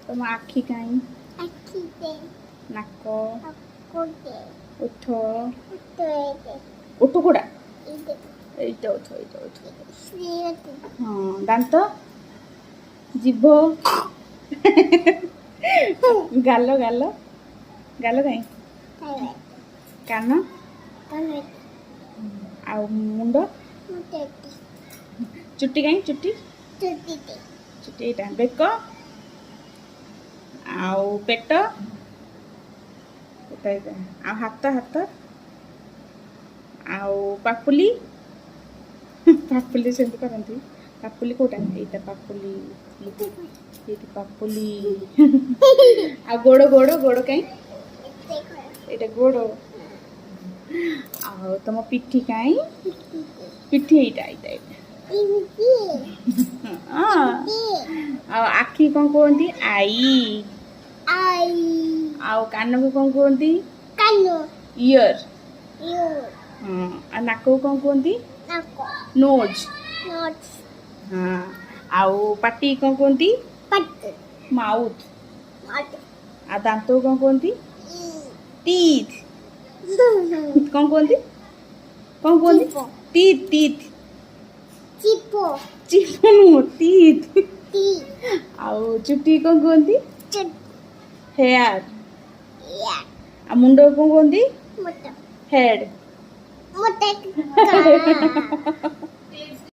ତମ ଆଖି କାଇଁ? ଆଖି ଦେ ନାକ, ଆକୁ ଦେ ଓଠ, ଦେ ଓଠ କୋଉଟା? ଇଦେ ଏଇଟା ଓଠ, ଏଇଟା ଓଠ। ସିଏତେ ହଁ, ଦାନ୍ତ, ଜିଭ, ଗାଲ, ଗାଲ, ଗାଲ କାଇଁ? ଖାଇବେ କାନ, କନେ ଆଉ ମୁଣ୍ଡ, ମୁଟେ ଚୁଟି କାଇଁ? ଚୁଟି, ଚୁଟି ଦେ ଚୁଟି ଏଇଟା, ବେକ, ଆଉ ପେଟ, ଏଇଟା ଏଇଟା, ଆଉ ହାତ, ହାତ, ଆଉ ପାପୁଲି, ପାପୁଲି ସେମିତି କରନ୍ତି। ପାପୁଲି କୋଉଟା? ଏଇଟା ପାପୁଲି, ଏଇଟା ପାପୁଲି। ଆଉ ଗୋଡ଼, ଗୋଡ଼, ଗୋଡ଼ କାଇଁ? ଏଇଟା ଗୋଡ଼। ଆଉ ତମ ପିଠି କାଇଁ? ପିଠି ଏଇଟା, ଏଇଟା, ଏଇଟା। ହଁ। ଆଉ ଆଖି କଣ କୁହନ୍ତି? ଆଇ। ଆଇ ଆଉ କାନକୁ କଣ କୁହନ୍ତି? କାନ ଇୟର। ୟୁ ହଁ। ଆଉ ନାକକୁ କଣ କୁହନ୍ତି? ନାକ ନୋଜ୍। ନୋଟ୍ ହଁ। ଆଉ ପାଟି କଣ କୁହନ୍ତି? ପଟ ମାଉଥ୍। ମାଟ ଆଉ ଦାନ୍ତକୁ କଣ କୁହନ୍ତି? ଇ ଟିଥ୍। କଣ କୁହନ୍ତି? କଣ କୁହନ୍ତି? ଚିପ ଟିଥ୍, ଟିଥ୍। ଚିପ ଚିପ ନୁହଁ, ଟିଥ୍। ଟି ଆଉ ଚୁଟି କଣ କୁହନ୍ତି? ଚଟ ହେୟାର। ୟା ଆଉ ମୁଣ୍ଡକୁ କଣ କୁହନ୍ତି? ମୋଟ ହେଡ୍। ମୋଟେ କା